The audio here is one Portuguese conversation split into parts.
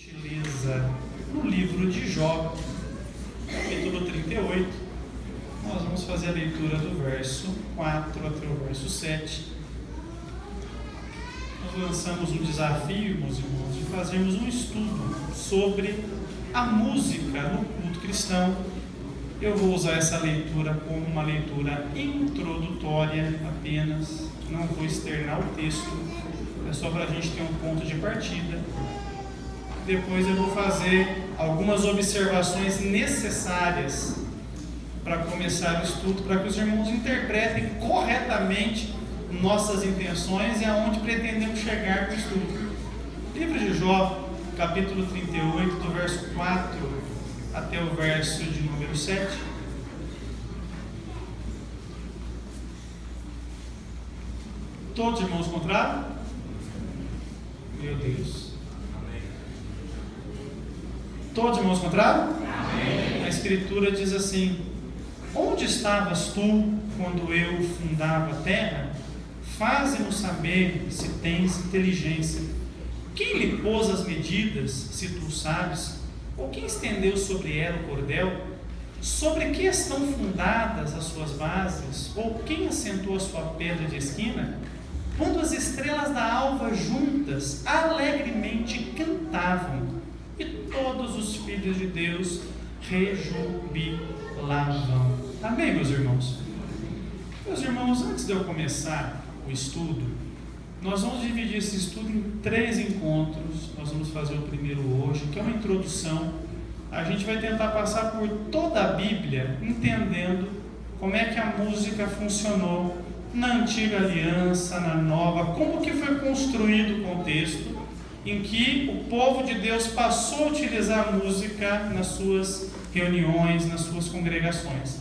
gentileza no livro de Jó, capítulo 38. Nós vamos fazer a leitura do verso 4 até o verso 7. Nós lançamos um desafio, meus irmãos, de fazermos um estudo sobre a música no culto cristão. Eu vou usar essa leitura como uma leitura introdutória apenas, não vou externar o texto, é só para a gente ter um ponto de partida. Depois eu vou fazer algumas observações necessárias para começar o estudo, para que os irmãos interpretem corretamente nossas intenções e aonde pretendemos chegar com o estudo. Livro de Jó, capítulo 38, do verso 4 até o verso de número 7. Todos irmãos encontraram? Meu Deus. Todos irmãos encontraram? Amém. A Escritura diz assim: onde estavas tu quando eu fundava a terra? Faze-nos saber se tens inteligência. Quem lhe pôs as medidas, se tu sabes? Ou quem estendeu sobre ela o cordel? Sobre que estão fundadas as suas bases? Ou quem assentou a sua pedra de esquina? Quando as estrelas da alva juntas alegremente cantavam, e todos os filhos de Deus rejubilavam. Amém, meus irmãos? Meus irmãos, antes de eu começar o estudo, nós vamos dividir esse estudo em 3 encontros. Nós vamos fazer o primeiro hoje, que é uma introdução. A gente vai tentar passar por toda a Bíblia, entendendo como é que a música funcionou na antiga aliança, na nova, como que foi construído o contexto em que o povo de Deus passou a utilizar a música nas suas reuniões, nas suas congregações.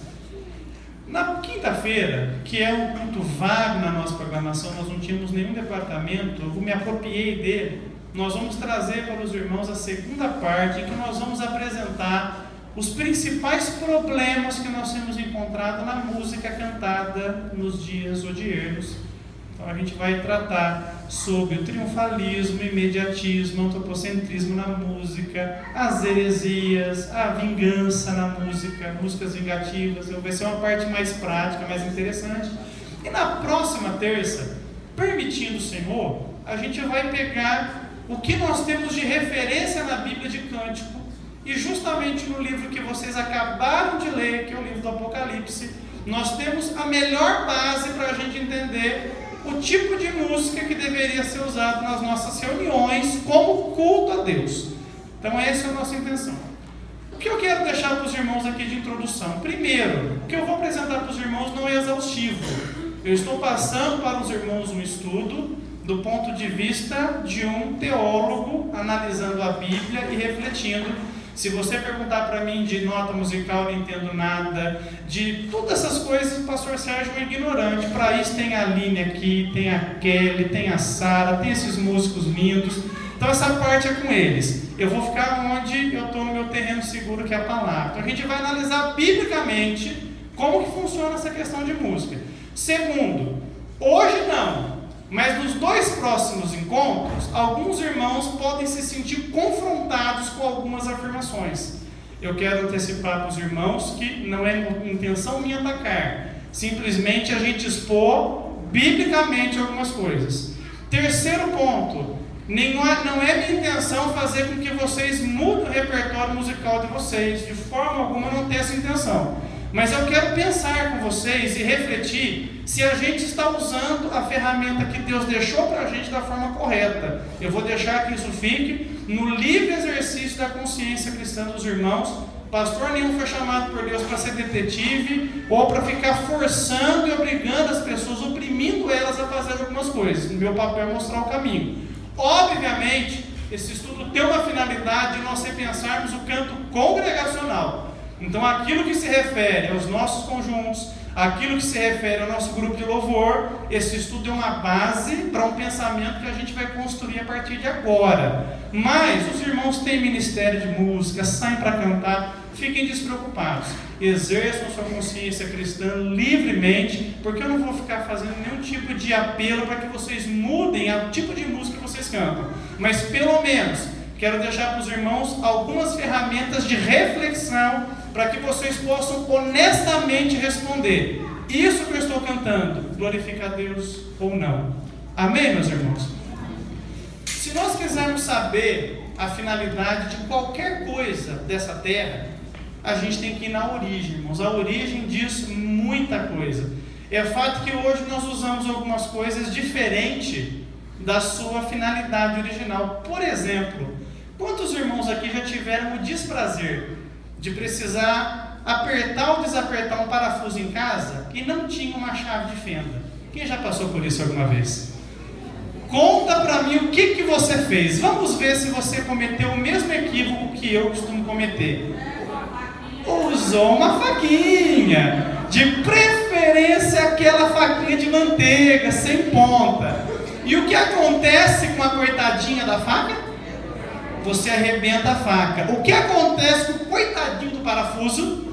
Na quinta-feira, que é um culto vago na nossa programação, nós não tínhamos nenhum departamento, eu me apropriei dele. Nós vamos trazer para os irmãos a segunda parte, em que nós vamos apresentar os principais problemas que nós temos encontrado na música cantada nos dias odiernos. Então a gente vai tratar sobre o triunfalismo, imediatismo, antropocentrismo na música, as heresias, a vingança na música, músicas vingativas. Vai ser uma parte mais prática, mais interessante. E na próxima terça, permitindo o Senhor, a gente vai pegar o que nós temos de referência na Bíblia de Cântico, e justamente no livro que vocês acabaram de ler, que é o livro do Apocalipse, nós temos a melhor base para a gente entender o tipo de música que deveria ser usado nas nossas reuniões como culto a Deus. Então essa é a nossa intenção. O que eu quero deixar para os irmãos aqui de introdução? Primeiro, o que eu vou apresentar para os irmãos não é exaustivo. Eu estou passando para os irmãos um estudo do ponto de vista de um teólogo, analisando a Bíblia e refletindo. Se você perguntar para mim de nota musical, eu não entendo nada. De todas essas coisas, o pastor Sérgio é um ignorante. Para isso tem a Aline aqui, tem a Kelly, tem a Sara, tem esses músicos lindos. Então essa parte é com eles. Eu vou ficar onde eu estou no meu terreno seguro, que é a palavra. Então a gente vai analisar biblicamente como que funciona essa questão de música. Segundo, hoje não. Mas nos 2 próximos encontros, alguns irmãos podem se sentir confrontados com algumas afirmações. Eu quero antecipar para os irmãos que não é intenção minha atacar, simplesmente a gente expor biblicamente algumas coisas. Terceiro ponto, não é minha intenção fazer com que vocês mudem o repertório musical de vocês, de forma alguma não tem essa intenção. Mas eu quero pensar com vocês e refletir se a gente está usando a ferramenta que Deus deixou para a gente da forma correta. Eu vou deixar que isso fique no livre exercício da consciência cristã dos irmãos. Pastor nenhum foi chamado por Deus para ser detetive ou para ficar forçando e obrigando as pessoas, oprimindo elas a fazer algumas coisas. O meu papel é mostrar o caminho. Obviamente, esse estudo tem uma finalidade de nós repensarmos o canto congregacional. Então aquilo que se refere aos nossos conjuntos, aquilo que se refere ao nosso grupo de louvor, esse estudo é uma base para um pensamento que a gente vai construir a partir de agora. Mas os irmãos têm ministério de música, saem para cantar, fiquem despreocupados, exerçam sua consciência cristã livremente, porque eu não vou ficar fazendo nenhum tipo de apelo para que vocês mudem o tipo de música que vocês cantam, mas pelo menos quero deixar para os irmãos algumas ferramentas de reflexão para que vocês possam honestamente responder: isso que eu estou cantando glorifica a Deus ou não? Amém, meus irmãos? Se nós quisermos saber a finalidade de qualquer coisa dessa terra, a gente tem que ir na origem, irmãos. A origem diz muita coisa. É fato que hoje nós usamos algumas coisas diferentes da sua finalidade original. Por exemplo, quantos irmãos aqui já tiveram o desprazer de precisar apertar ou desapertar um parafuso em casa e não tinha uma chave de fenda? Quem já passou por isso alguma vez? Conta para mim o que você fez. Vamos ver se você cometeu o mesmo equívoco que eu costumo cometer. Usou uma faquinha, de preferência aquela faquinha de manteiga, sem ponta. E o que acontece com a coitadinha da faca? Você arrebenta a faca. O que acontece com o coitadinho do parafuso?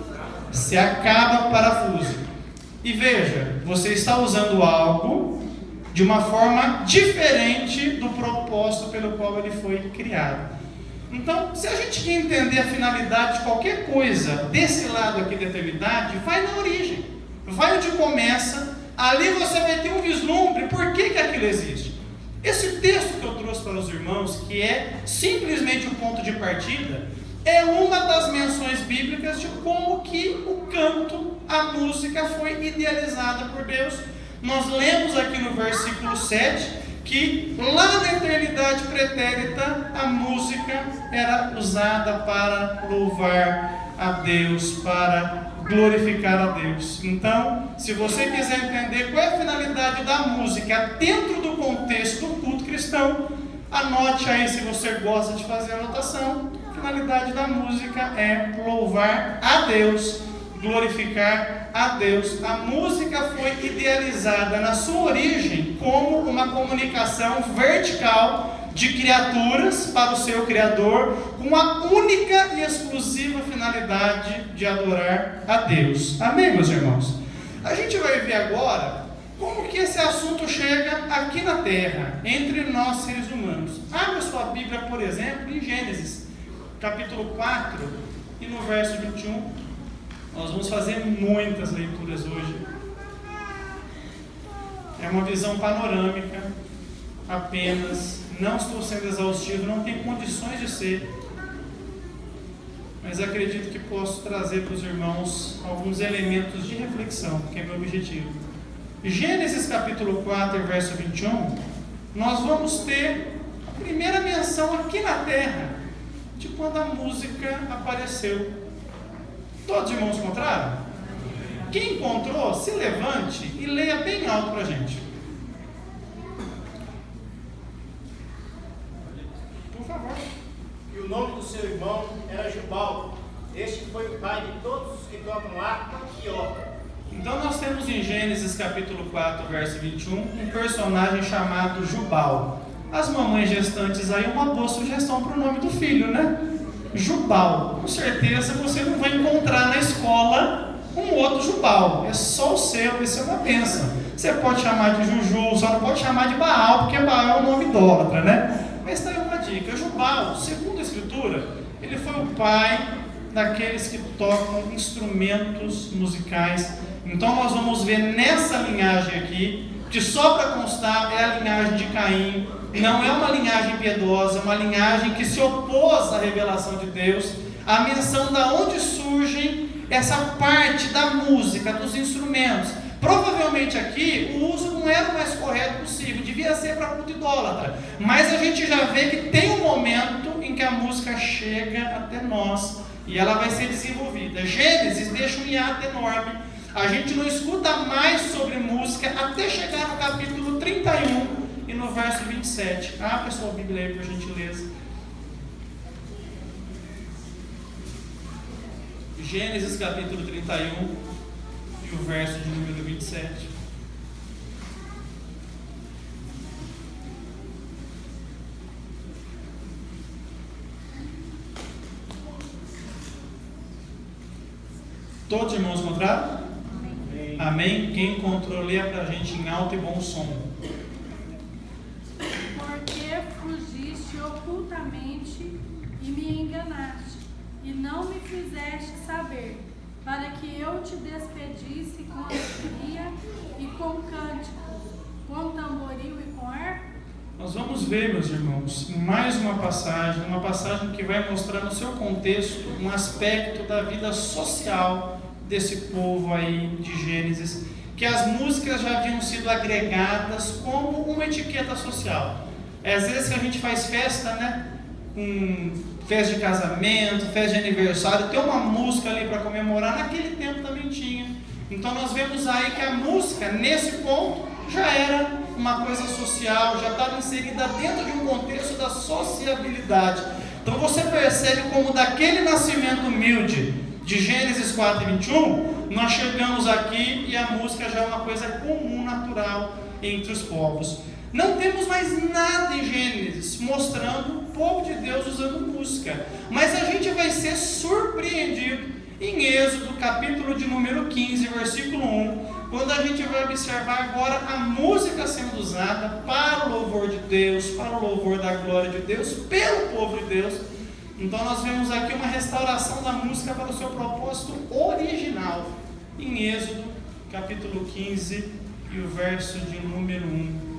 Se acaba o parafuso. E veja, você está usando algo de uma forma diferente do propósito pelo qual ele foi criado. Então, se a gente quer entender a finalidade de qualquer coisa desse lado aqui da eternidade, vai na origem, vai onde começa, ali você vai ter um vislumbre, por que aquilo existe. Esse texto que eu trouxe para os irmãos, que é simplesmente o ponto de partida, é uma das menções bíblicas de como que o canto, a música foi idealizada por Deus. Nós lemos aqui no versículo 7, que lá na eternidade pretérita a música era usada para louvar a Deus, para glorificar a Deus. Então, se você quiser entender qual é a finalidade da música dentro do contexto do culto cristão, anote aí, se você gosta de fazer anotação. A finalidade da música é louvar a Deus, glorificar a Deus. A música foi idealizada na sua origem como uma comunicação vertical de criaturas para o seu Criador, com a única e exclusiva finalidade de adorar a Deus. Amém, meus irmãos? A gente vai ver agora como que esse assunto chega aqui na Terra, entre nós seres humanos. Abra sua Bíblia, por exemplo, em Gênesis, capítulo 4, e no verso 21. Nós vamos fazer muitas leituras hoje. É uma visão panorâmica apenas. Não estou sendo exaustivo, não tem condições de ser. Mas acredito que posso trazer para os irmãos alguns elementos de reflexão, que é meu objetivo. Gênesis capítulo 4, verso 21, nós vamos ter a primeira menção aqui na Terra de quando a música apareceu. Todos os irmãos encontraram? Quem encontrou, se levante e leia bem alto para a gente. Por favor. E o nome do seu irmão era Jubal. Este foi o pai de todos os que tocam harpa e órgão. Então nós temos em Gênesis capítulo 4, verso 21, um personagem chamado Jubal. As mamães gestantes aí, uma boa sugestão para o nome do filho, né? Jubal. Com certeza você não vai encontrar na escola um outro Jubal. É só o seu, esse é uma bênção. Você pode chamar de Juju, só não pode chamar de Baal, porque Baal é um nome idólatra, né? Mas está aí uma dica. Jubal, segundo a Escritura, ele foi o pai daqueles que tocam instrumentos musicais. Então nós vamos ver nessa linhagem aqui, que só para constar é a linhagem de Caim, não é uma linhagem piedosa, é uma linhagem que se opôs à revelação de Deus, a menção da onde surgem essa parte da música, dos instrumentos. Provavelmente aqui o uso não era o mais correto possível, devia ser para culto idólatra, mas a gente já vê que tem um momento em que a música chega até nós e ela vai ser desenvolvida. Gênesis deixa um hiato enorme, a gente não escuta mais sobre música até chegar no capítulo 31 e no verso 27. Abra sua Bíblia aí, por gentileza. Gênesis capítulo 31 e o verso de número 27. Todos os irmãos encontraram? Amém. Amém? Quem encontrou, leia para a gente em alto e bom som. Porque fugiste ocultamente e me enganaste, e não me fizeste saber, para que eu te despedisse com alegria e com cânticos, com tamboril e com harpa? Nós vamos ver, meus irmãos, mais uma passagem que vai mostrar no seu contexto um aspecto da vida social desse povo aí de Gênesis, que as músicas já haviam sido agregadas como uma etiqueta social. Às vezes que a gente faz festa, né? Festa de casamento, festa de aniversário, tem uma música ali para comemorar, naquele tempo também tinha. Então nós vemos aí que a música, nesse ponto, já era uma coisa social, já estava inserida dentro de um contexto da sociabilidade. Então você percebe como daquele nascimento humilde de Gênesis 4:21, nós chegamos aqui e a música já é uma coisa comum, natural entre os povos. Não temos mais nada em Gênesis mostrando o povo de Deus usando música, mas a gente vai ser surpreendido em Êxodo, capítulo de número 15, versículo 1, quando a gente vai observar agora a música sendo usada para o louvor de Deus, para o louvor da glória de Deus, pelo povo de Deus. Então nós vemos aqui uma restauração da música para o seu propósito original, em Êxodo, capítulo 15, e o verso de número 1.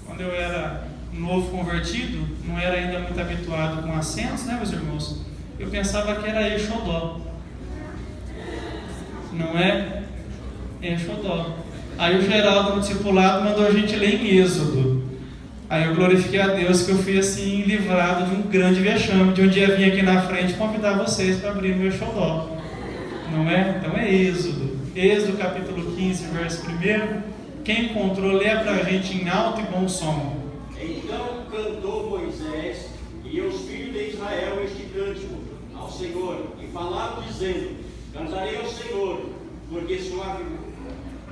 Quando eu era novo convertido, não era ainda muito habituado com acentos, né, meus irmãos? Eu pensava que era Exodó. Não é? Exodó. Aí o Geraldo no discipulado mandou a gente ler em Êxodo. Aí eu glorifiquei a Deus que eu fui assim livrado de um grande vexame, de um dia vir aqui na frente convidar vocês para abrir o meu Exodó. Não é? Então é Êxodo. Êxodo capítulo 15, verso 1. Quem encontrou, lê para a gente em alto e bom som. Então cantou Moisés e os filhos de Israel este cântico ao Senhor, e falaram dizendo: cantarei ao Senhor, porque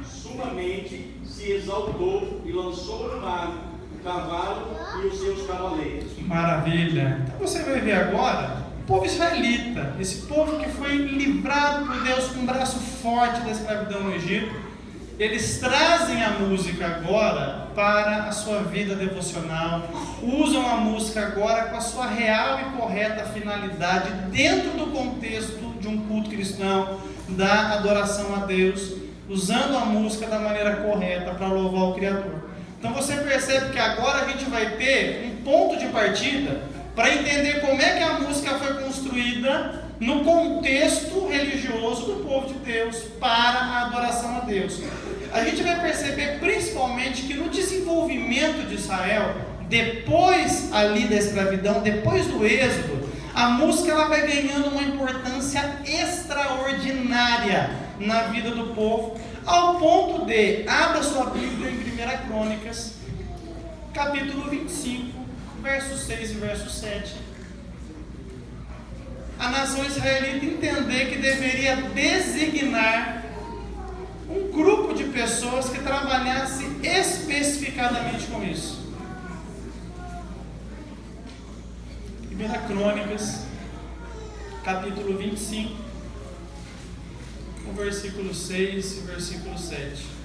sumamente se exaltou e lançou no mar o cavalo e os seus cavaleiros. Maravilha! Então você vai ver agora o povo israelita, esse povo que foi livrado por Deus com um braço forte da escravidão no Egito. Eles trazem a música agora para a sua vida devocional, usam a música agora com a sua real e correta finalidade, dentro do contexto de um culto cristão, da adoração a Deus, usando a música da maneira correta para louvar o Criador. Então você percebe que agora a gente vai ter um ponto de partida para entender como é que a música foi construída no contexto religioso do povo de Deus para a adoração a Deus. A gente vai perceber principalmente que no desenvolvimento de Israel, depois ali da escravidão, depois do êxodo, a música ela vai ganhando uma importância extraordinária na vida do povo, ao ponto de, abra sua Bíblia em 1 Crônicas, capítulo 25, verso 6 e verso 7. A nação israelita entender que deveria designar um grupo de pessoas que trabalhasse especificadamente com isso. 1 Crônicas, capítulo 25, o versículo 6 e o versículo 7.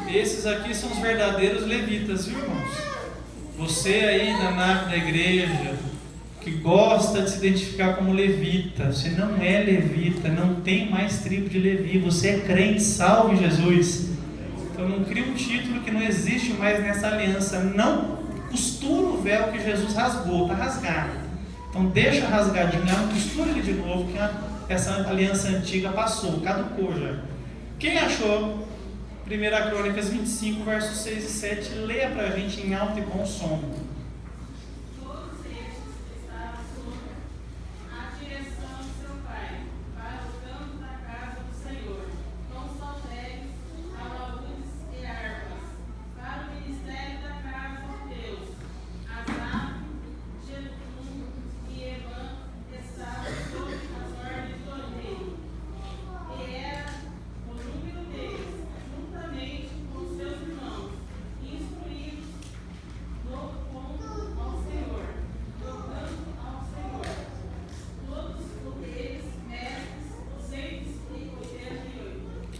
Esses aqui são os verdadeiros levitas, viu, irmãos? Você aí na nave da igreja, que gosta de se identificar como levita, você não é levita, não tem mais tribo de Levi, você é crente, salve Jesus. Então não cria um título que não existe mais nessa aliança, não costura o véu que Jesus rasgou, está rasgado. Então deixa rasgadinho, não costura ele de novo, que essa aliança antiga passou, caducou já. Quem achou? 1 Crônicas 25, versos 6 e 7, leia para a gente em alto e bom som. Todos estes estavam sob a direção de seu pai, para o canto da casa do Senhor, com saltérios, alaúdes e harpas, para o ministério da casa de Deus. Asaf, Jedutun e Emã estavam sob as ordens do rei, e era o número deles, juntamente com seus irmãos, instruídos com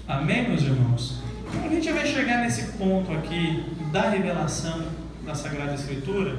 Amém, meus irmãos? Então a gente vai chegar nesse ponto aqui da revelação da Sagrada Escritura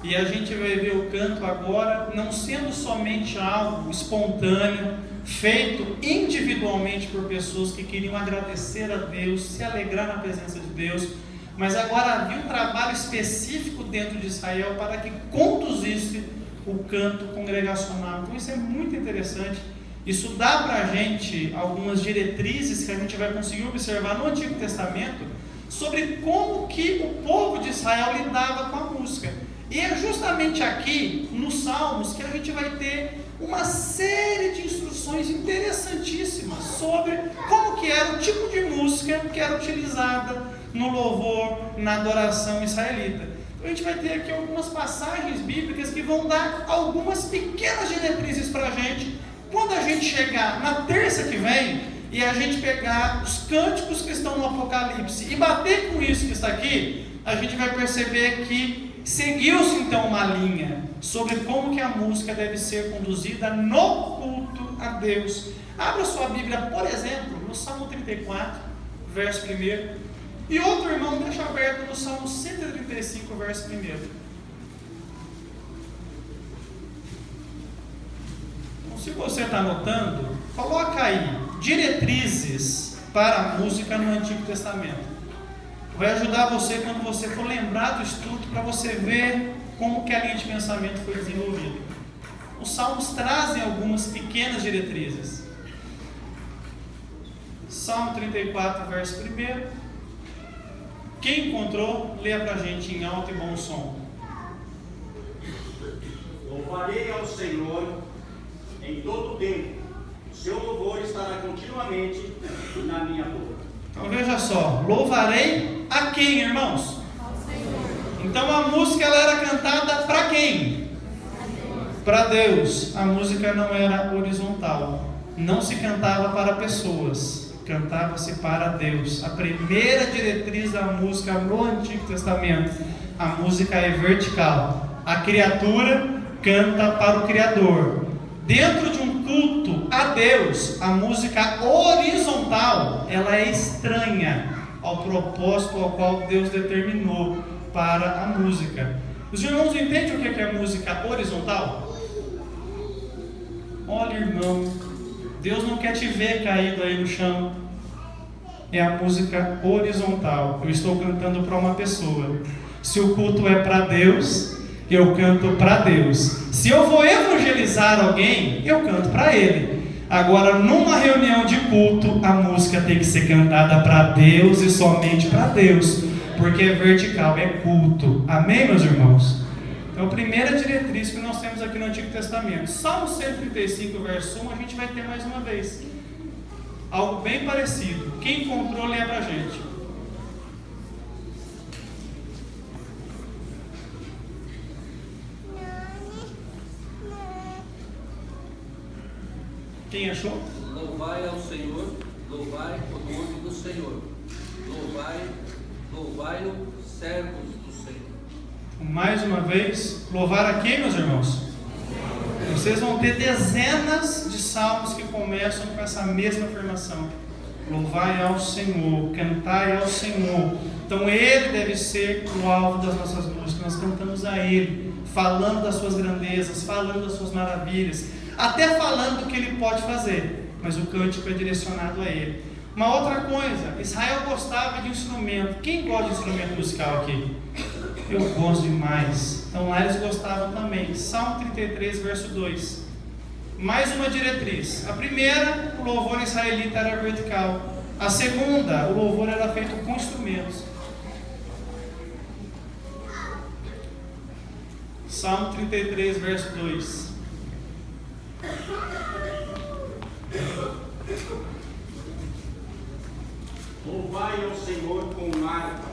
e a gente vai ver o canto agora não sendo somente algo espontâneo, feito individualmente por pessoas que queriam agradecer a Deus, se alegrar na presença de Deus, mas agora havia um trabalho específico dentro de Israel para que conduzisse o canto congregacional. Então isso é muito interessante. Isso dá para a gente algumas diretrizes que a gente vai conseguir observar no Antigo Testamento sobre como que o povo de Israel lidava com a música. E é justamente aqui, nos Salmos, que a gente vai ter uma série de instruções interessantíssimas sobre como que era o tipo de música que era utilizada no louvor, na adoração israelita. Então a gente vai ter aqui algumas passagens bíblicas que vão dar algumas pequenas diretrizes para a gente. Quando a gente chegar na terça que vem e a gente pegar os cânticos que estão no Apocalipse e bater com isso que está aqui, a gente vai perceber que seguiu-se então uma linha sobre como que a música deve ser conduzida no culto a Deus. Abra sua Bíblia, por exemplo, no Salmo 34, verso 1. E outro irmão deixa aberto no Salmo 135, verso 1. Então, se você está anotando, coloca aí diretrizes para a música no Antigo Testamento. Vai ajudar você quando você for lembrar do estudo, para você ver como que a linha de pensamento foi desenvolvida. Os Salmos trazem algumas pequenas diretrizes. Salmo 34, verso 1. Quem encontrou, leia para a gente em alto e bom som. Louvarei ao Senhor em todo o tempo. O seu louvor estará continuamente na minha boca. Então veja só, louvarei a quem, irmãos? Ao Senhor. Então a música ela era cantada para quem? Para Deus. A música não era horizontal, não se cantava para pessoas, cantava-se para Deus. A primeira diretriz da música no Antigo Testamento, a música é vertical. A criatura canta para o Criador. Dentro de um culto a Deus, a música horizontal, ela é estranha ao propósito ao qual Deus determinou para a música. Os irmãos entendem o que é música horizontal? Olha, irmão, Deus não quer te ver caído aí no chão. É a música horizontal. Eu estou cantando para uma pessoa. Se o culto é para Deus, eu canto para Deus. Se eu vou evangelizar alguém, eu canto para ele. Agora, numa reunião de culto, a música tem que ser cantada para Deus e somente para Deus, porque é vertical, é culto. Amém, meus irmãos? Então, a primeira diretriz que nós temos aqui no Antigo Testamento. Salmo 135, verso 1, a gente vai ter mais uma vez algo bem parecido. Quem encontrou, lê para a gente. Quem achou? Louvai ao Senhor, louvai o nome do Senhor. Louvai-o, servos do Senhor. Mais uma vez, louvar a quem, meus irmãos? Vocês vão ter dezenas de salmos que começam com essa mesma afirmação. Louvai ao Senhor, cantai ao Senhor. Então Ele deve ser o alvo das nossas músicas. Nós cantamos a Ele, falando das suas grandezas, falando das suas maravilhas, até falando do que Ele pode fazer, mas o cântico é direcionado a Ele. Uma outra coisa, Israel gostava de instrumento. Quem gosta de instrumento musical aqui? Eu gosto demais. Então lá eles gostavam também. Salmo 33, verso 2. Mais uma diretriz. A primeira, o louvor israelita era vertical. A segunda, o louvor era feito com instrumentos. Salmo 33, verso 2. Louvai ao Senhor com harpa,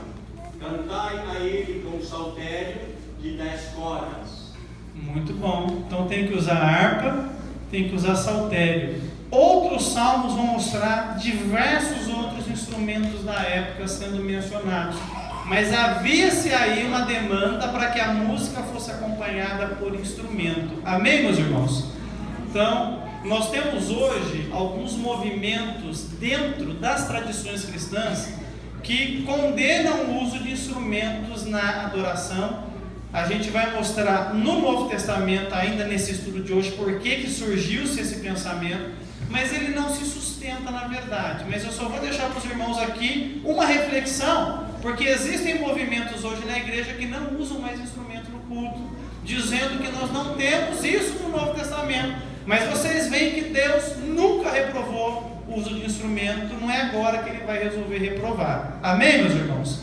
cantai a Ele com saltério de 10 cordas. Muito bom. Então tem que usar harpa, tem que usar saltério. Outros salmos vão mostrar diversos outros instrumentos da época sendo mencionados. Mas havia-se aí uma demanda para que a música fosse acompanhada por instrumento. Amém, meus irmãos? Então, Nós temos hoje alguns movimentos dentro das tradições cristãs que condenam o uso de instrumentos na adoração. A gente vai mostrar no Novo Testamento, ainda nesse estudo de hoje, por que surgiu-se esse pensamento, mas ele não se sustenta na verdade. Mas eu só vou deixar para os irmãos aqui uma reflexão, porque existem movimentos hoje na igreja que não usam mais instrumento no culto, dizendo que nós não temos isso no Novo Testamento. Mas vocês veem que Deus nunca reprovou o uso de instrumento, não é agora que Ele vai resolver reprovar. Amém, meus irmãos?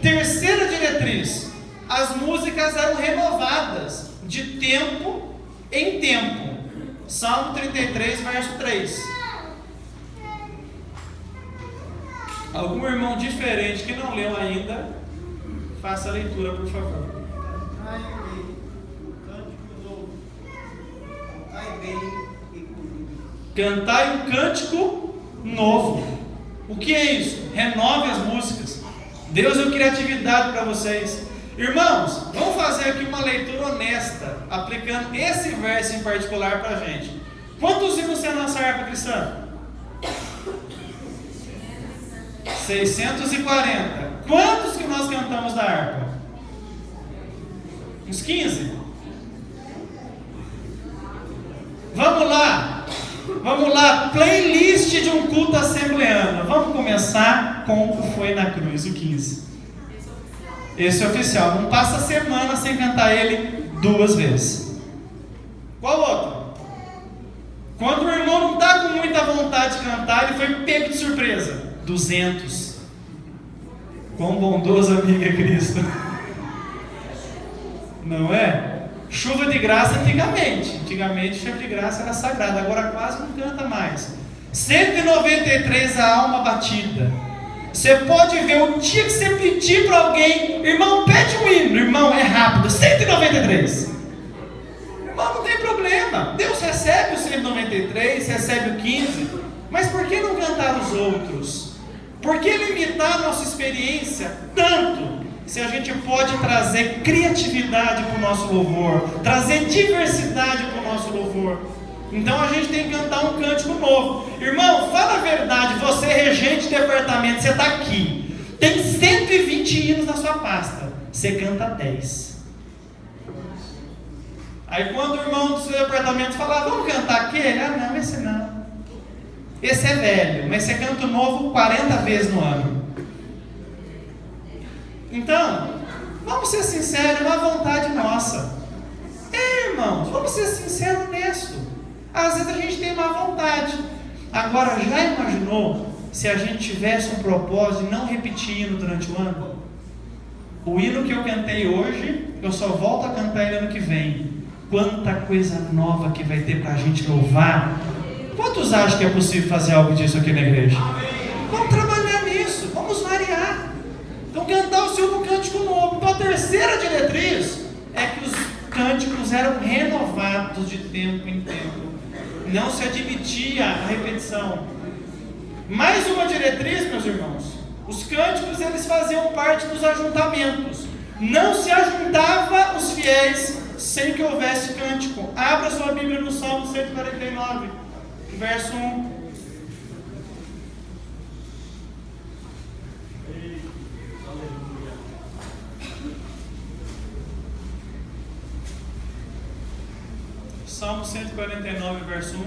Terceira diretriz: as músicas eram renovadas de tempo em tempo. Salmo 33, verso 3. Algum irmão diferente que não leu ainda, faça a leitura, por favor. Cantai um cântico novo. O que é isso? Renove as músicas. Deus deu criatividade para vocês. Irmãos, vamos fazer aqui uma leitura honesta, aplicando esse verso em particular para a gente. Quantos hinos tem a nossa harpa cristã? 640. Quantos que nós cantamos da harpa? Uns 15? Vamos lá, playlist de um culto assembleano. Vamos começar com o Foi na Cruz, o 15. Esse é oficial, não passa semana sem cantar ele 2 vezes. Qual outro? Quando o irmão não está com muita vontade de cantar, ele foi pego de surpresa. 200. Quão bondoso amigo é Cristo. Não é? Chuva de graça antigamente. Antigamente chuva de graça era sagrada, agora quase não canta mais. 193, a alma batida. Você pode ver o dia que você pedir para alguém, irmão, pede um hino, irmão, é rápido, 193. Irmão, não tem problema. Deus recebe o 193, recebe o 15, mas por que não cantar os outros? Por que limitar a nossa experiência tanto? Se a gente pode trazer criatividade para o nosso louvor, trazer diversidade para o nosso louvor. Então a gente tem que cantar um cântico novo. Irmão, fala a verdade, você é regente de departamento, você está aqui, tem 120 hinos na sua pasta, você canta 10. Aí quando o irmão do seu departamento fala, vamos cantar aquele? Ah não, esse não. Esse é velho, mas você canta o novo 40 vezes no ano. Então, vamos ser sinceros, é uma vontade nossa. Irmãos, vamos ser sinceros, honestos. Às vezes a gente tem má vontade. Agora, já imaginou se a gente tivesse um propósito de não repetir hino durante o ano? O hino que eu cantei hoje, eu só volto a cantar ele ano que vem. Quanta coisa nova que vai ter para a gente louvar. Quantos acham que é possível fazer algo disso aqui na igreja? Vamos trabalhar nisso, vamos variar. Então cantar o seu cântico novo. Então a terceira diretriz é que os cânticos eram renovados de tempo em tempo. Não se admitia a repetição. Mais uma diretriz, meus irmãos. Os cânticos, eles faziam parte dos ajuntamentos. Não se ajuntava os fiéis sem que houvesse cântico. Abra sua Bíblia no Salmo 149, verso 1. Salmo 149, verso 1.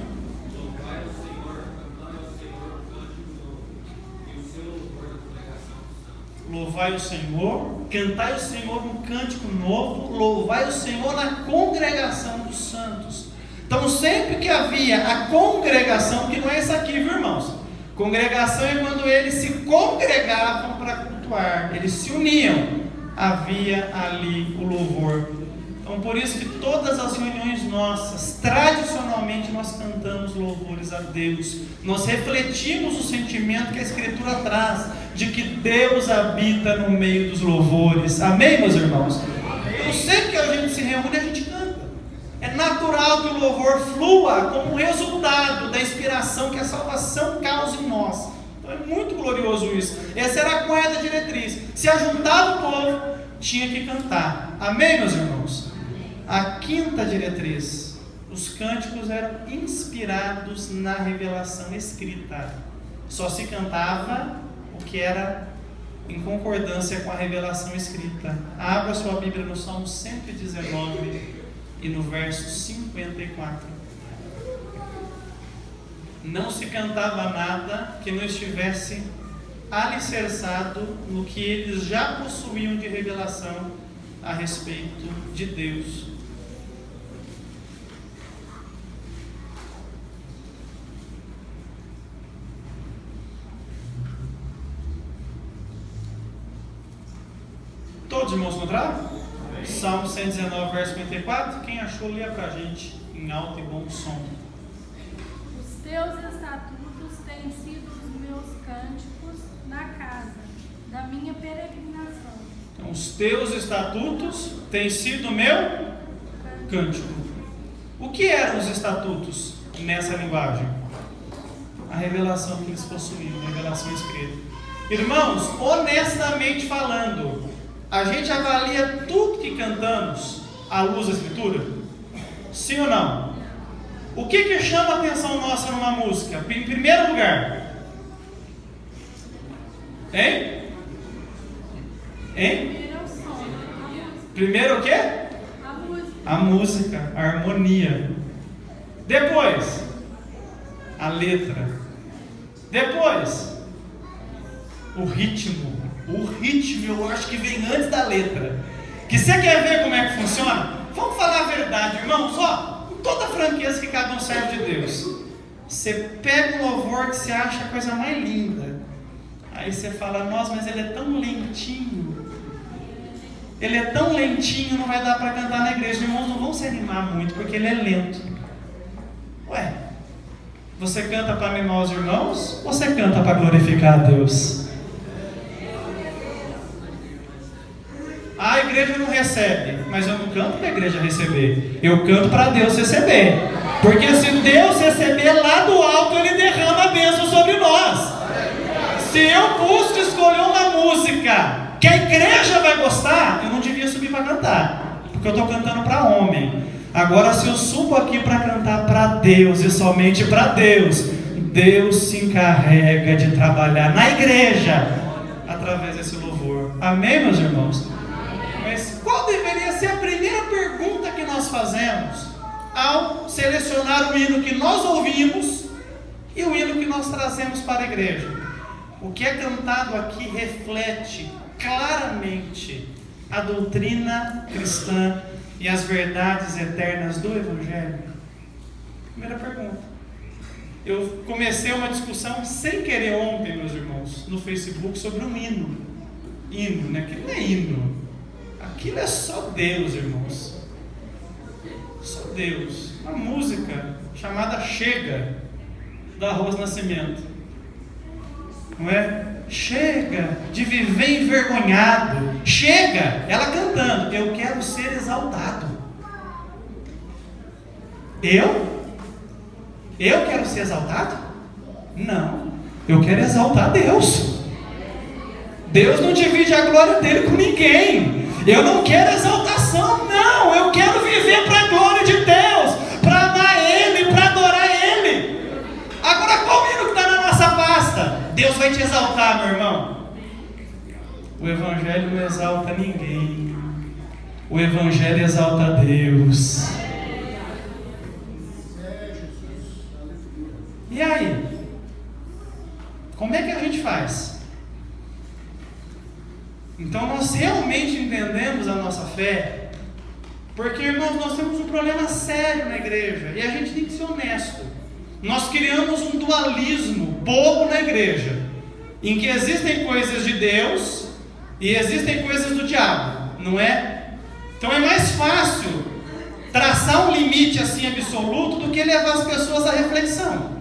Louvai o Senhor, cantai ao Senhor um cântico novo, e o seu louvor da congregação dos santos. Louvai o Senhor, cantai ao Senhor um cântico novo, louvai o Senhor na congregação dos santos. Então sempre que havia a congregação, que não é essa aqui, viu, irmãos? Congregação é quando eles se congregavam para cultuar, eles se uniam, havia ali o louvor. Então por isso que todas as reuniões nossas, tradicionalmente nós cantamos louvores a Deus. Nós refletimos o sentimento que a Escritura traz, de que Deus habita no meio dos louvores. Amém, meus irmãos? Então sempre que a gente se reúne, a gente canta. É natural que o louvor flua como resultado da inspiração que a salvação causa em nós. Então é muito glorioso isso. Essa era a quarta diretriz. Se ajuntava o povo, tinha que cantar. Amém, meus irmãos? A quinta diretriz: os cânticos eram inspirados na revelação escrita. Só se cantava o que era em concordância com a revelação escrita. Abra sua Bíblia no Salmo 119 e no verso 54. Não se cantava nada que não estivesse alicerçado no que eles já possuíam de revelação a respeito de Deus. Todos os irmãos encontraram? Salmo 119, verso 54. Quem achou, leia pra gente em alto e bom som. Os teus estatutos têm sido os meus cânticos na casa da minha peregrinação. Então, os teus estatutos têm sido o meu cântico. O que eram os estatutos nessa linguagem? A revelação que eles possuíam, a revelação escrita. Irmãos, honestamente falando, a gente avalia tudo que cantamos à luz da Escritura? Sim ou não? O que chama a atenção nossa numa música? Em primeiro lugar, hein? Primeiro é o som, a música. Primeiro o quê? A música. A música, a harmonia. Depois, a letra. Depois, o ritmo. O ritmo eu acho que vem antes da letra. Que você quer ver como é que funciona? Vamos falar a verdade, irmãos. Ó, com toda a franqueza que cada um serve de Deus. Você pega um louvor que você acha a coisa mais linda. Aí você fala, nossa, mas ele é tão lentinho. Ele é tão lentinho, não vai dar para cantar na igreja. Irmãos, não vão se animar muito, porque ele é lento. Ué, você canta para animar os irmãos? Ou você canta para glorificar a Deus? A igreja não recebe, mas eu não canto para a igreja receber. Eu canto para Deus receber. Porque se Deus receber lá do alto, Ele derrama a bênção sobre nós. Se eu busco escolher uma música que a igreja vai gostar, eu não devia subir para cantar, porque eu estou cantando para homem. Agora, se eu subo aqui para cantar para Deus e somente para Deus, Deus se encarrega de trabalhar na igreja através desse louvor. Amém, meus irmãos? Mas qual deveria ser a primeira pergunta que nós fazemos ao selecionar o hino que nós ouvimos e o hino que nós trazemos para a igreja? O que é cantado aqui reflete claramente a doutrina cristã e as verdades eternas do Evangelho? Primeira pergunta. Eu comecei uma discussão sem querer ontem, meus irmãos, no Facebook sobre um hino. Hino, né? Aquilo não é hino. Aquilo é só Deus, irmãos. Só Deus. Uma música chamada Chega, da Rose Nascimento. Não é? Chega de viver envergonhado. Chega, ela cantando, eu quero ser exaltado. Eu quero ser exaltado? Não, eu quero exaltar Deus. Deus não divide a glória dele com ninguém. Eu não quero exaltação, não. Eu quero viver para a glória de Deus, para amar Ele, para adorar Ele. Agora, qual hino que está na nossa pasta? Deus vai te exaltar, meu irmão. O Evangelho não exalta ninguém. O Evangelho exalta Deus. E aí? Como é que a gente faz? Então nós realmente entendemos a nossa fé, porque, irmãos, nós temos um problema sério na igreja, e a gente tem que ser honesto. Nós criamos um dualismo bobo na igreja, em que existem coisas de Deus e existem coisas do diabo, não é? Então é mais fácil traçar um limite assim absoluto do que levar as pessoas à reflexão.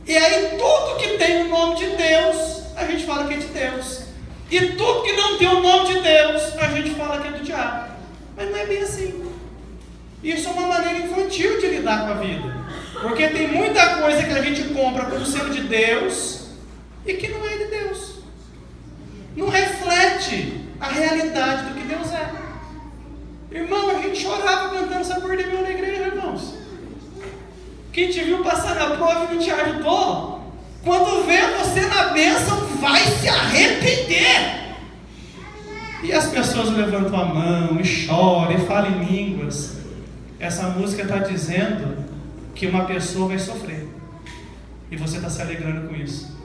E aí tudo que tem o nome de Deus, a gente fala que é de Deus. E tudo que não tem o nome de Deus, a gente fala que é do diabo. Mas não é bem assim. Isso é uma maneira infantil de lidar com a vida. Porque tem muita coisa que a gente compra como sendo de Deus e que não é de Deus. Não reflete a realidade do que Deus é. Irmão, a gente chorava cantando Sabor de Mel na igreja, irmãos. Quem te viu passar na prova e não te ajudou, quando vê você na bênção, vai se arrepender. E as pessoas levantam a mão e choram e falam em línguas. Essa música está dizendo que uma pessoa vai sofrer. E você está se alegrando com isso.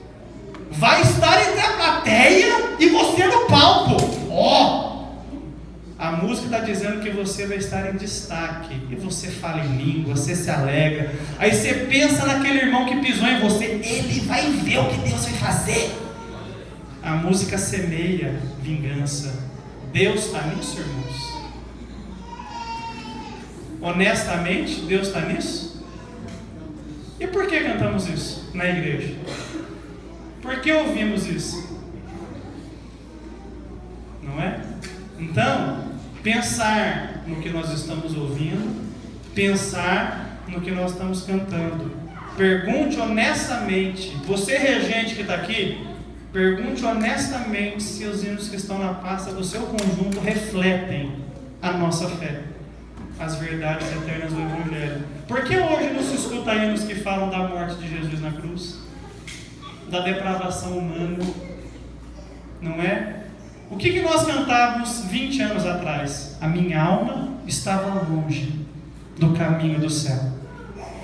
Vai estar entre a plateia e você no palco. A música está dizendo que você vai estar em destaque. E você fala em língua, você se alegra. Aí você pensa naquele irmão que pisou em você. Ele vai ver o que Deus vai fazer. A música semeia vingança. Deus está nisso, irmãos? Honestamente, Deus está nisso? E por que cantamos isso na igreja? Por que ouvimos isso? Não é? Então, pensar no que nós estamos ouvindo, pensar no que nós estamos cantando. Pergunte honestamente, você regente que está aqui, pergunte honestamente se os hinos que estão na pasta do seu conjunto refletem a nossa fé, as verdades eternas do Evangelho. Por que hoje não se escuta hinos que falam da morte de Jesus na cruz? Da depravação humana? Não é? O que nós cantávamos 20 anos atrás? A minha alma estava longe do caminho do céu.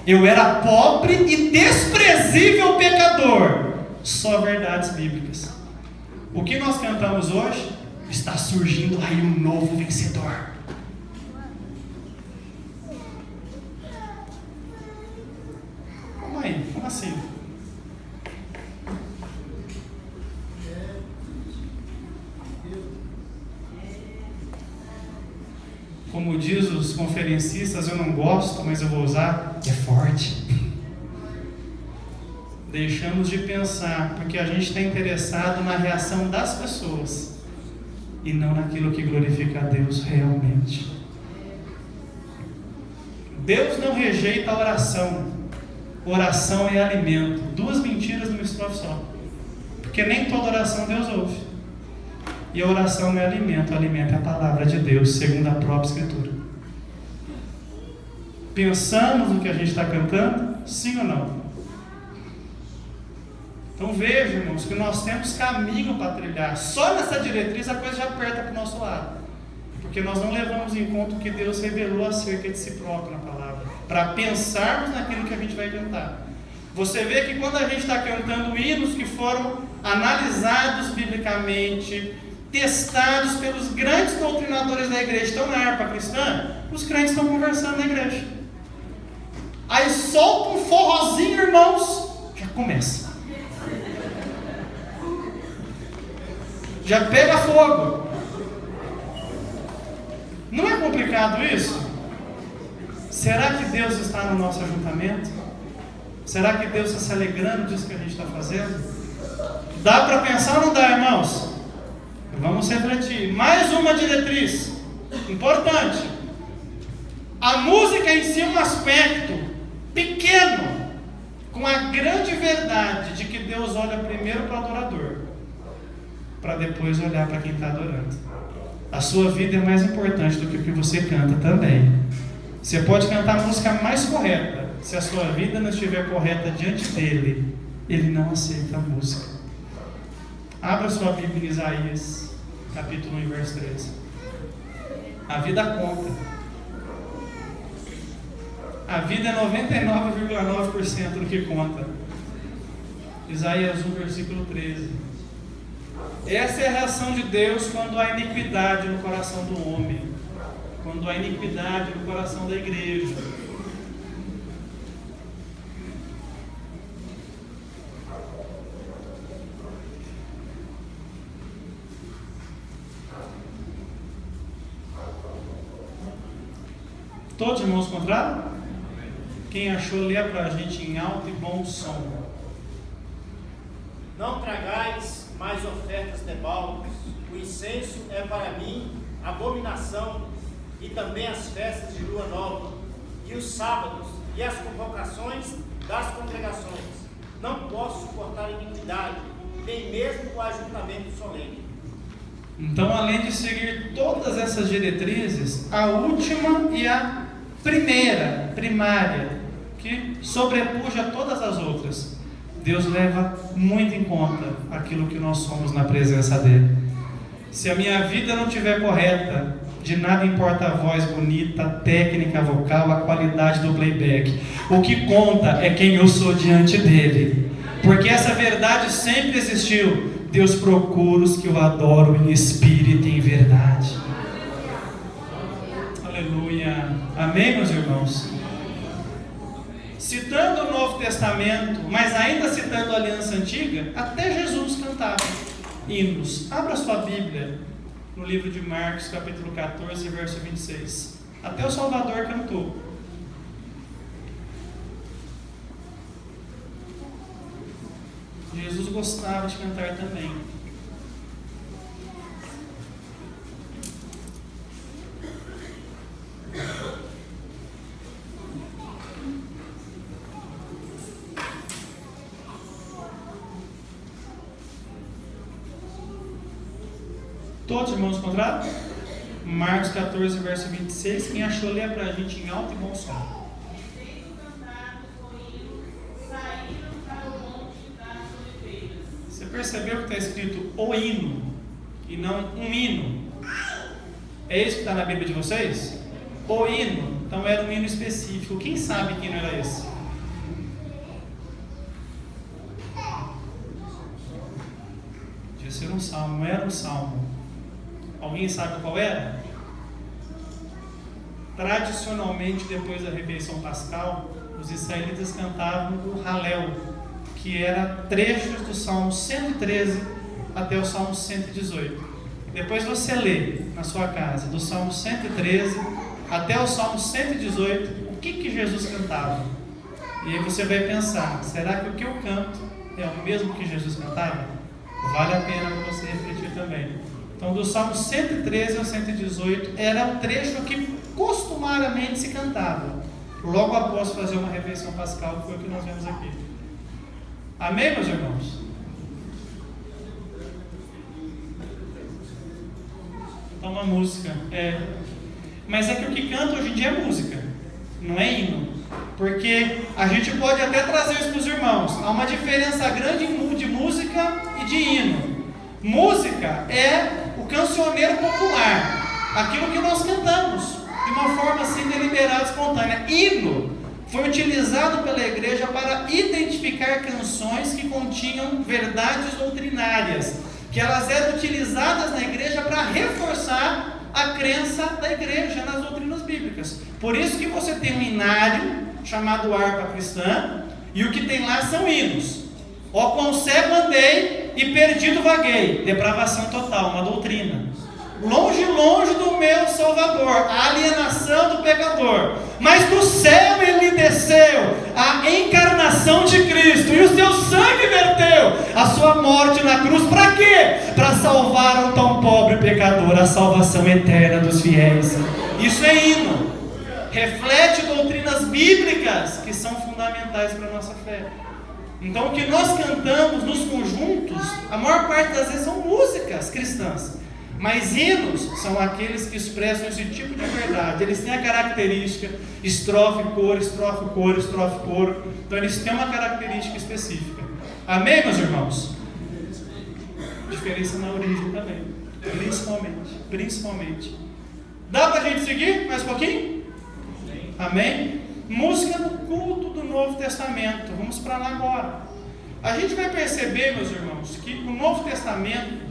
Eu era pobre e desprezível pecador. Só verdades bíblicas. O que nós cantamos hoje? Está surgindo aí um novo vencedor. Como aí? Como assim? Como diz os conferencistas, eu não gosto, mas eu vou usar, é forte. Deixamos de pensar, porque a gente está interessado na reação das pessoas e não naquilo que glorifica a Deus realmente. Deus não rejeita a oração. Oração é alimento. 2 mentiras numa estrofe só. Porque nem toda oração Deus ouve. E a oração não é alimento. O alimento é a palavra de Deus, segundo a própria Escritura. Pensamos no que a gente está cantando? Sim ou não? Então veja, irmãos, que nós temos caminho para trilhar. Só nessa diretriz a coisa já aperta para o nosso lado. Porque nós não levamos em conta o que Deus revelou acerca de si próprio na palavra. Para pensarmos naquilo que a gente vai cantar. Você vê que quando a gente está cantando hinos que foram analisados biblicamente, testados pelos grandes doutrinadores da igreja, estão na harpa cristã, os crentes estão conversando na igreja. Aí solta um forrozinho, irmãos, já começa. Já pega fogo. Não é complicado isso? Será que Deus está no nosso ajuntamento? Será que Deus está se alegrando disso que a gente está fazendo? Dá para pensar ou não dá, irmãos? Vamos refletir. Mais uma diretriz importante. A música em si é um aspecto pequeno, com a grande verdade de que Deus olha primeiro para o adorador, para depois olhar para quem está adorando. A sua vida é mais importante do que o que você canta também. Você pode cantar a música mais correta. Se a sua vida não estiver correta diante dele, ele não aceita a música. Abra sua Bíblia em Isaías, capítulo 1, verso 13. A vida conta. A vida é 99,9% do que conta. Isaías 1, versículo 13. Essa é a reação de Deus quando há iniquidade no coração do homem, quando há iniquidade no coração da igreja. Todos os irmãos encontraram? Quem achou, lê para a gente em alto e bom som. Não tragais mais ofertas de baldes, o incenso é para mim abominação, e também as festas de lua nova, e os sábados, e as convocações das congregações. Não posso suportar iniquidade, nem mesmo o ajuntamento solene. Então, além de seguir todas essas diretrizes, a última e a primária, que sobrepuja todas as outras. Deus leva muito em conta aquilo que nós somos na presença dele. Se a minha vida não estiver correta, de nada importa a voz bonita, a técnica vocal, a qualidade do playback. O que conta é quem eu sou diante dele. Porque essa verdade sempre existiu. Deus procura os que o adoram em espírito e em verdade. Aleluia. Amém, meus irmãos? Citando o Novo Testamento, mas ainda citando a Aliança Antiga, até Jesus cantava hinos. Abra sua Bíblia no livro de Marcos, capítulo 14, verso 26. Até o Salvador cantou. Jesus gostava de cantar também. Todos os irmãos encontraram? Marcos 14, verso 26. Quem achou, lê pra gente em alto e bom som. Você percebeu que está escrito o hino e não um hino? É isso que está na Bíblia de vocês? O hino. Então era um hino específico. Quem sabe que hino era esse? Devia ser um salmo, não era um salmo. Alguém sabe qual era? Tradicionalmente, depois da refeição pascal, os israelitas cantavam o Halel, que era trechos do Salmo 113 até o Salmo 118. Depois você lê na sua casa, do Salmo 113 até o Salmo 118, o que Jesus cantava. E aí você vai pensar, será que o que eu canto é o mesmo que Jesus cantava? Vale a pena você refletir também. Então, do Salmo 113 ao 118, era um trecho que costumeiramente se cantava, logo após fazer uma refeição pascal, que foi o que nós vemos aqui. Amém, meus irmãos? Então, uma música. Mas é que o que canta hoje em dia é música, não é hino. Porque a gente pode até trazer isso para os irmãos. Há uma diferença grande de música e de hino. Música é o cancioneiro popular, aquilo que nós cantamos de uma forma assim deliberada, espontânea. Hino foi utilizado pela igreja para identificar canções que continham verdades doutrinárias, que elas eram utilizadas na igreja para reforçar a crença da igreja nas doutrinas bíblicas. Por isso que você tem um hinário chamado harpa cristã, e o que tem lá são hinos. Ó quão cego andei e perdido vaguei, depravação total, uma doutrina. Longe, longe do meu Salvador, a alienação do pecador. Mas do céu ele desceu, a encarnação de Cristo, e o seu sangue verteu a sua morte na cruz. Para quê? Para salvar um tão pobre pecador, a salvação eterna dos fiéis. Isso é hino. Reflete doutrinas bíblicas que são fundamentais para a nossa fé. Então, o que nós cantamos nos conjuntos, a maior parte das vezes são músicas cristãs. Mas hinos são aqueles que expressam esse tipo de verdade. Eles têm a característica estrofe, coro, estrofe, coro, estrofe, coro. Então, eles têm uma característica específica. Amém, meus irmãos? Diferença na origem também. Principalmente. Dá para a gente seguir mais um pouquinho? Amém? Música no culto do Novo Testamento. Vamos para lá agora. A gente vai perceber, meus irmãos, que o Novo Testamento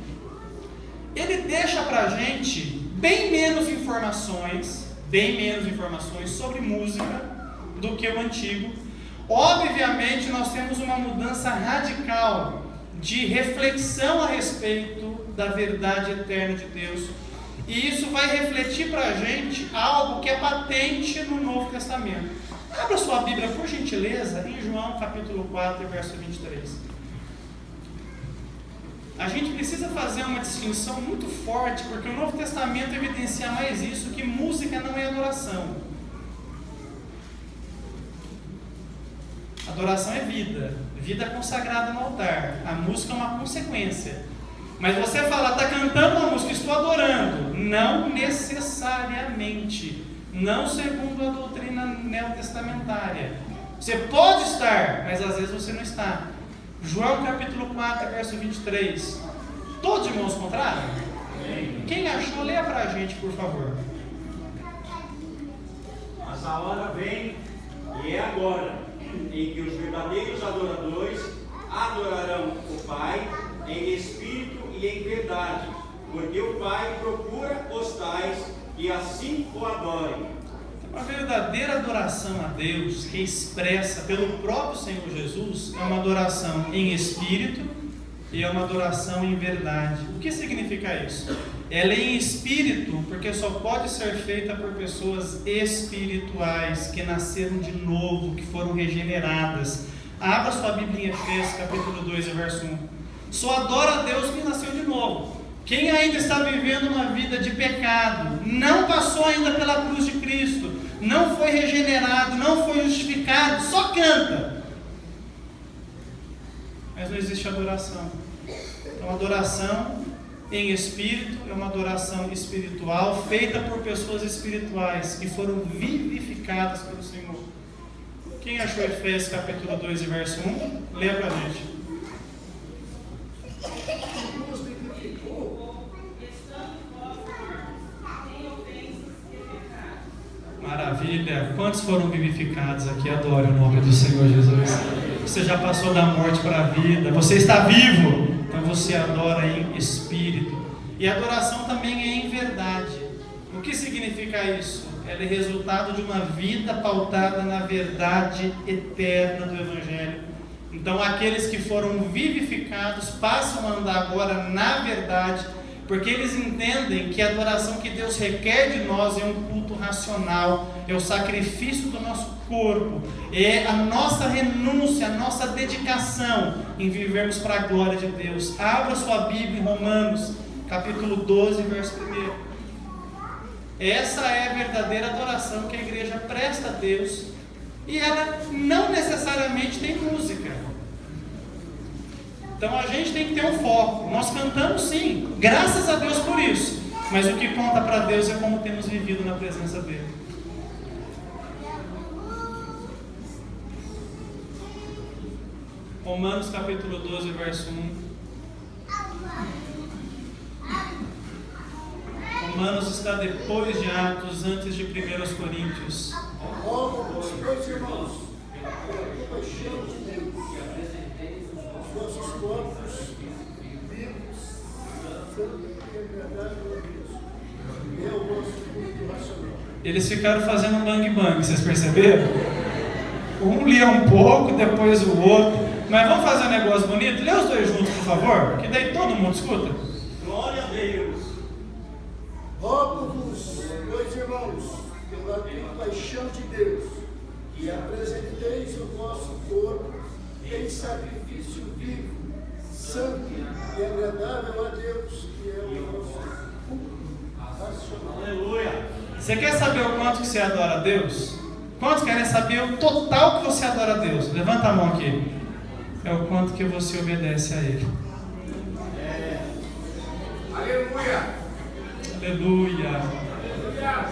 ele deixa para a gente bem menos informações sobre música do que o Antigo. Obviamente, nós temos uma mudança radical de reflexão a respeito da verdade eterna de Deus. E isso vai refletir para a gente algo que é patente no Novo Testamento. Abra sua Bíblia, por gentileza, em João capítulo 4, verso 23. A gente precisa fazer uma distinção muito forte, porque o Novo Testamento evidencia mais isso, que música não é adoração. Adoração é vida, vida consagrada no altar. A música é uma consequência. Mas você fala, está cantando uma música, estou adorando. Não necessariamente. Não segundo a doutrina neotestamentária. Você pode estar, mas às vezes você não está. João capítulo 4, verso 23. Todos irmãos contrários? Quem achou, leia para a gente, por favor. Mas a hora vem, e é agora, em que os verdadeiros adoradores adorarão o Pai em espírito e em verdade, porque o Pai procura os tais que assim o adorem. A verdadeira adoração a Deus, que é expressa pelo próprio Senhor Jesus, é uma adoração em espírito e é uma adoração em verdade. O que significa isso? Ela é em espírito, porque só pode ser feita por pessoas espirituais, que nasceram de novo, que foram regeneradas. Abra sua Bíblia em Efésios, capítulo 2, verso 1. Só adora a Deus quem nasceu de novo. Quem ainda está vivendo uma vida de pecado, não passou ainda pela cruz de Cristo, não foi regenerado, não foi justificado, só canta. Mas não existe adoração. Então, adoração em espírito é uma adoração espiritual feita por pessoas espirituais que foram vivificadas pelo Senhor. Quem achou Efésios capítulo 2 e verso 1? Leia para a gente. Maravilha! Quantos foram vivificados aqui? Adore o nome do Senhor Jesus. Você já passou da morte para a vida, você está vivo, então você adora em espírito. E a adoração também é em verdade. O que significa isso? Ela é resultado de uma vida pautada na verdade eterna do Evangelho. Então aqueles que foram vivificados passam a andar agora na verdade, porque eles entendem que a adoração que Deus requer de nós é um culto racional, é o sacrifício do nosso corpo, é a nossa renúncia, a nossa dedicação em vivermos para a glória de Deus. Abra sua Bíblia em Romanos, capítulo 12, verso 1. Essa é a verdadeira adoração que a igreja presta a Deus, e ela não necessariamente tem música. Então a gente tem que ter um foco. Nós cantamos sim, graças a Deus por isso, mas o que conta para Deus é como temos vivido na presença dele. Romanos capítulo 12, verso 1. Romanos está depois de Atos, antes de 1 Coríntios. Rogo-vos, meus irmãos, pela compaixão de Deus, os vossos corpos vivos, santos e agradável a Deus, é o vosso culto racional. Eles ficaram fazendo um bang-bang, vocês perceberam? Um lia um pouco, depois o outro. Mas vamos fazer um negócio bonito? Lê os dois juntos, por favor, que daí todo mundo escuta. Glória a Deus. Rogo-vos, meus irmãos, pela compaixão de Deus, que apresenteis o vosso corpo em sacrifício vivo, santo e agradável a Deus, que é o vosso culto racional. Aleluia. Você quer saber o quanto que você adora a Deus? Quantos querem saber o total que você adora a Deus? Levanta a mão aqui. É o quanto que você obedece a Ele. Aleluia! Aleluia!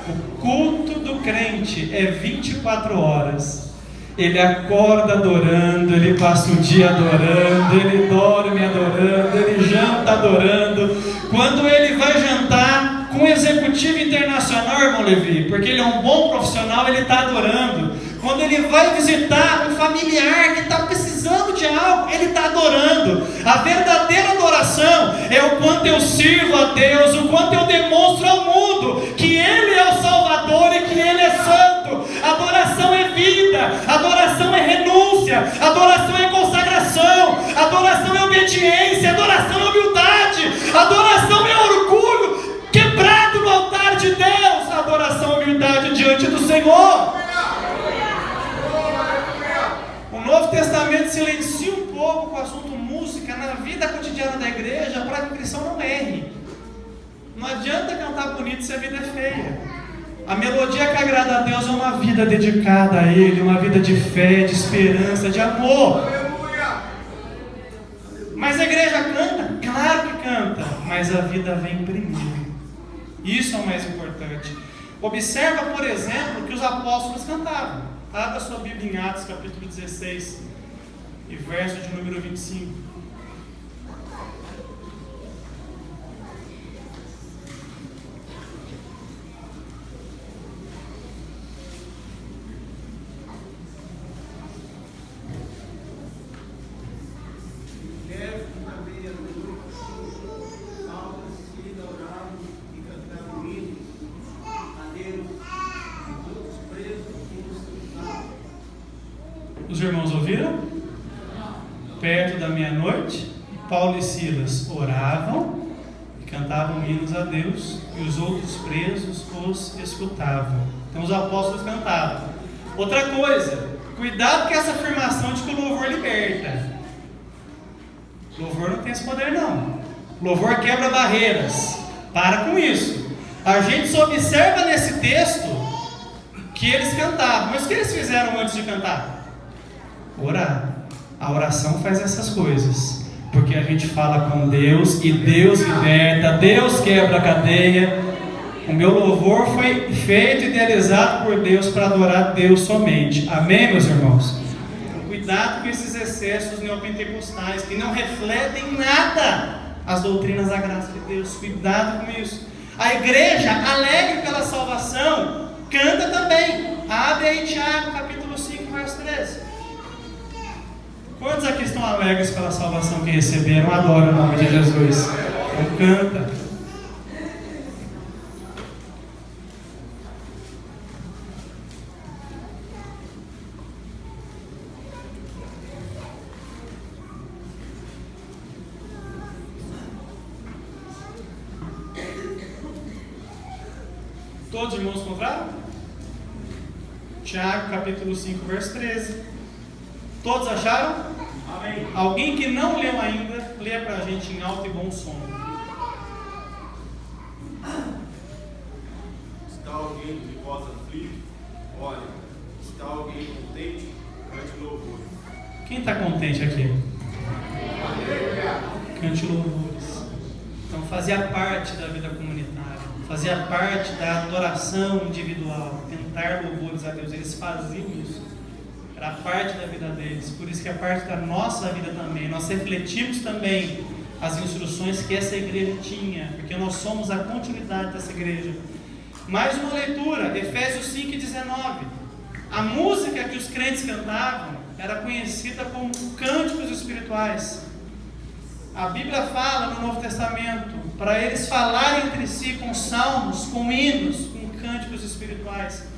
O culto do crente é 24 horas. Ele acorda adorando, ele passa o dia adorando, ele dorme adorando, ele janta adorando. Quando ele vai jantar com um executivo internacional, irmão Levi, porque ele é um bom profissional, ele está adorando. Quando ele vai visitar um familiar que está precisando de algo, ele está adorando. A verdadeira adoração é o quanto eu sirvo a Deus, o quanto eu demonstro ao mundo que Ele é o Salvador e que Ele é santo. Adoração é vida, adoração é renúncia, adoração é consagração, adoração é obediência, adoração é humildade, adoração é orgulho quebrado no altar de Deus, adoração é humildade diante do Senhor. O Novo Testamento silencia um pouco com o assunto música na vida cotidiana da igreja para que o cristão não erre. Não adianta cantar bonito se a vida é feia. A melodia que agrada a Deus é uma vida dedicada a Ele, uma vida de fé, de esperança, de amor. Mas a igreja canta? Claro que canta, mas a vida vem primeiro. Isso é o mais importante. Observa, por exemplo, que os apóstolos cantavam. Abra sua Bíblia em Atos, capítulo 16, e verso de número 25. Os irmãos ouviram? Perto da meia-noite, Paulo e Silas oravam e cantavam hinos a Deus, e os outros presos os escutavam. Então os apóstolos cantavam. Outra coisa, cuidado com essa afirmação de que o louvor liberta. Louvor não tem esse poder, não. Louvor quebra barreiras. Para com isso. A gente só observa nesse texto que eles cantavam. Mas o que eles fizeram antes de cantar? Orar. A oração faz essas coisas, porque a gente fala com Deus e Deus liberta, Deus quebra a cadeia. O meu louvor foi feito e idealizado por Deus para adorar Deus somente. Amém, meus irmãos? Cuidado com esses excessos neopentecostais que não refletem nada as doutrinas da graça de Deus. Cuidado com isso. A igreja, alegre pela salvação, canta também. Abre aí Tiago, capítulo 5, verso 13. Quantos aqui estão alegres pela salvação que receberam? Adoram o nome de Jesus. Então canta. Todos os irmãos encontraram? Tiago, capítulo 5, verso 13. Todos acharam? Amém. Alguém que não leu ainda, lê para a gente em alto e bom som. Está alguém de vós aflito? Olha, está alguém contente? Cante louvores. Quem está contente aqui? Cante louvores. Então fazia parte da vida comunitária, fazia parte da adoração individual, cantar louvores a Deus. Eles faziam isso. Era parte da vida deles, por isso que é parte da nossa vida também. Nós refletimos também as instruções que essa igreja tinha, porque nós somos a continuidade dessa igreja. Mais uma leitura, Efésios 5:19. A música que os crentes cantavam era conhecida como cânticos espirituais. A Bíblia fala no Novo Testamento para eles falarem entre si com salmos, com hinos, com cânticos espirituais.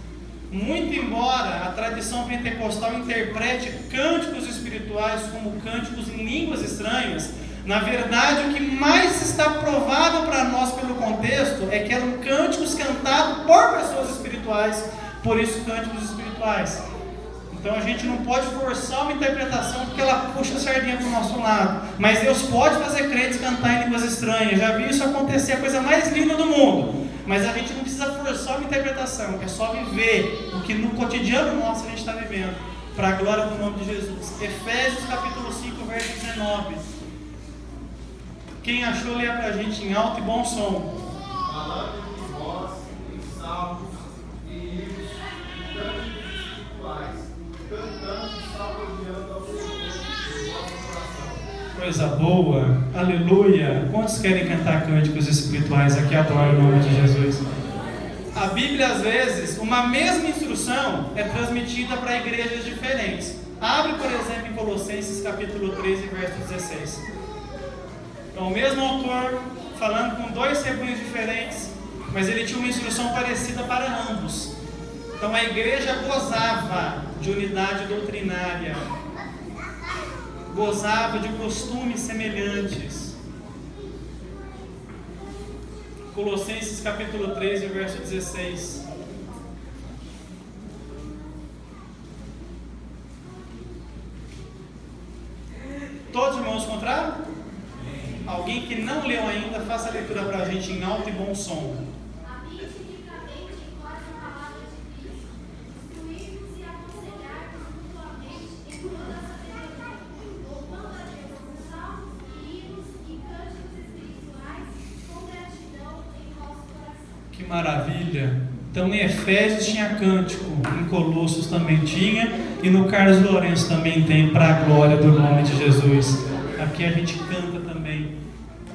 Muito embora a tradição pentecostal interprete cânticos espirituais como cânticos em línguas estranhas, na verdade o que mais está provável para nós pelo contexto é que eram cânticos cantados por pessoas espirituais, por isso cânticos espirituais. Então a gente não pode forçar uma interpretação porque ela puxa a sardinha para o nosso lado, mas Deus pode fazer crentes cantar em línguas estranhas. Já vi isso acontecer, a coisa mais linda do mundo. Mas a gente não precisa forçar uma interpretação, é só viver o que no cotidiano nosso a gente está vivendo, para a glória do nome de Jesus. Efésios capítulo 5, verso 19. Quem achou, lê para a gente em alto e bom som. Falando de vós em salmos e hinos, cânticos espirituais, cantando e salmodiando ao Senhor em vosso coração. Coisa boa, aleluia. Quantos querem cantar cânticos espirituais aqui? Adoro o nome de Jesus. A Bíblia, às vezes, uma mesma instrução é transmitida para igrejas diferentes. Abre, por exemplo, em Colossenses capítulo 13, verso 16. Então, o mesmo autor falando com dois rebanhos diferentes, mas ele tinha uma instrução parecida para ambos. Então a igreja gozava de unidade doutrinária, gozava de costumes semelhantes. Colossenses capítulo 13, verso 16. Todos os irmãos encontraram? Alguém que não leu ainda, faça a leitura para a gente em alto e bom som. Que maravilha! Então em Efésios tinha cântico, em Colossos também tinha, e no Carlos Lourenço também tem, para a glória do nome de Jesus. Aqui a gente canta também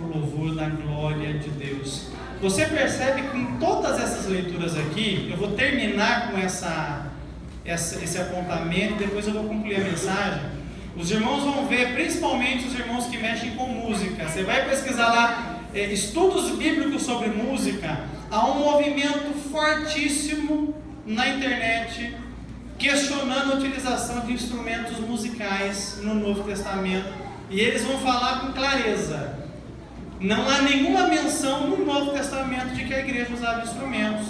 o louvor da glória de Deus. Você percebe que em todas essas leituras aqui, eu vou terminar com esse apontamento, depois eu vou concluir a mensagem. Os irmãos vão ver, principalmente os irmãos que mexem com música. Você vai pesquisar lá estudos bíblicos sobre música. Há um movimento fortíssimo na internet questionando a utilização de instrumentos musicais no Novo Testamento, e eles vão falar com clareza. Não há nenhuma menção no Novo Testamento de que a igreja usava instrumentos.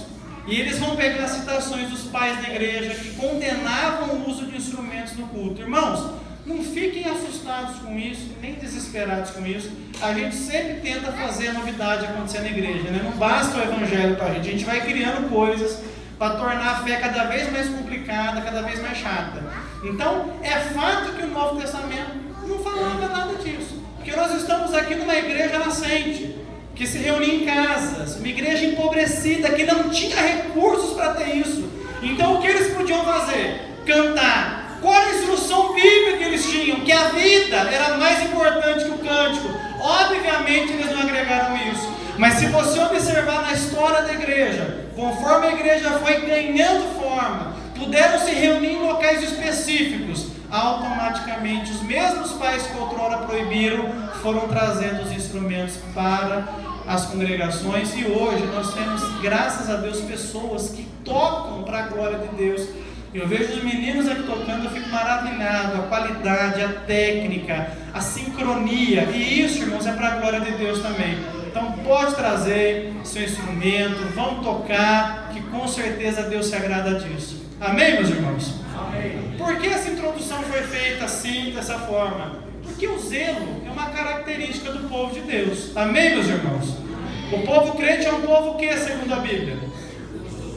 E eles vão pegar citações dos pais da igreja que condenavam o uso de instrumentos no culto. Irmãos, não fiquem assustados com isso, nem desesperados com isso. A gente sempre tenta fazer a novidade acontecer na igreja, né? Não basta o evangelho para a gente vai criando coisas para tornar a fé cada vez mais complicada, cada vez mais chata. Então, é fato que o Novo Testamento não falava nada disso. Porque nós estamos aqui numa igreja nascente, que se reunia em casas, uma igreja empobrecida, que não tinha recursos para ter isso. Então o que eles podiam fazer? Cantar. Qual era a instrução bíblica que eles tinham? Que a vida era mais importante que o cântico. Obviamente eles não agregaram isso. Mas se você observar na história da igreja, conforme a igreja foi ganhando forma, puderam se reunir em locais específicos, automaticamente os mesmos pais que outrora proibiram foram trazendo os instrumentos para as congregações, e hoje nós temos, graças a Deus, pessoas que tocam para a glória de Deus. Eu vejo os meninos aqui tocando, eu fico maravilhado, a qualidade, a técnica, a sincronia, e isso, irmãos, é para a glória de Deus também. Então pode trazer seu instrumento, vamos tocar, que com certeza Deus se agrada disso. Amém, meus irmãos? Amém. Por que essa introdução foi feita assim, dessa forma? Porque o zelo é uma característica do povo de Deus. Amém, meus irmãos? O povo crente é um povo que, segundo a Bíblia?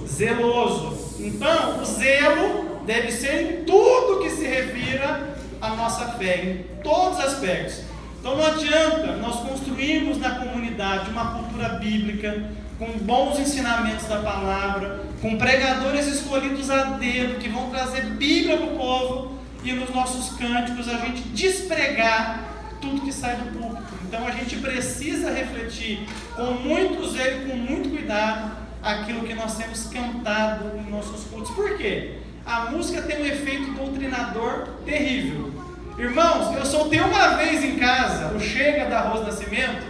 Zeloso. Então, o zelo deve ser em tudo que se refira à nossa fé, em todos os aspectos. Então não adianta nós construirmos na comunidade uma cultura bíblica, com bons ensinamentos da palavra, com pregadores escolhidos a dedo, que vão trazer Bíblia para o povo, e nos nossos cânticos a gente despregar tudo que sai do púlpito. Então a gente precisa refletir com muito zelo e com muito cuidado aquilo que nós temos cantado em nossos cultos. Por quê? A música tem um efeito doutrinador terrível. Irmãos, eu soltei uma vez em casa o Chega da Rose Nascimento,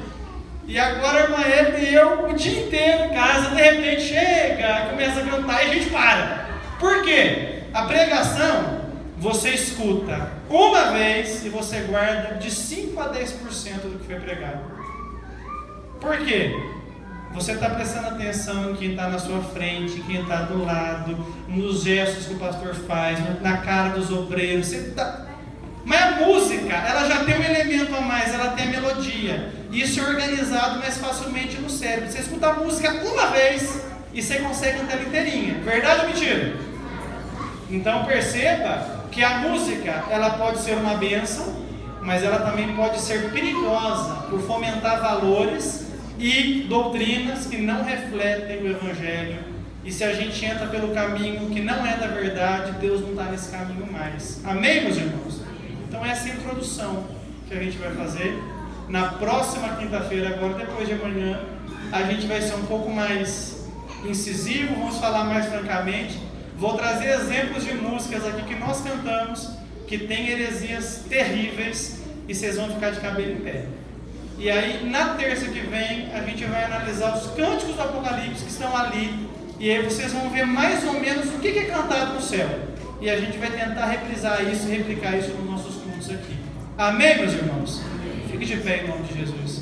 e agora a irmã Eva e eu o dia inteiro em casa, de repente chega, começa a cantar e a gente para. Por quê? A pregação você escuta uma vez e você guarda de 5 a 10% do que foi pregado. Por quê? Você está prestando atenção em quem está na sua frente, em quem está do lado, nos gestos que o pastor faz, na cara dos obreiros. Mas a música, ela já tem um elemento a mais, ela tem a melodia. Isso é organizado mais facilmente no cérebro. Você escuta a música uma vez e você consegue cantar ela inteirinha. Verdade ou mentira? Então perceba que a música, ela pode ser uma bênção, mas ela também pode ser perigosa por fomentar valores e doutrinas que não refletem o Evangelho. E se a gente entra pelo caminho que não é da verdade, Deus não está nesse caminho mais. Amém, meus irmãos? Então essa é a introdução que a gente vai fazer. Na próxima quinta-feira, agora depois de amanhã, a gente vai ser um pouco mais incisivo, vamos falar mais francamente. Vou trazer exemplos de músicas aqui que nós cantamos, que tem heresias terríveis, e vocês vão ficar de cabelo em pé. E aí, na terça que vem, a gente vai analisar os cânticos do Apocalipse que estão ali, e aí vocês vão ver mais ou menos o que é cantado no céu. E a gente vai tentar reprisar isso, replicar isso nos nossos cultos aqui. Amém, meus irmãos? Fique de pé em nome de Jesus.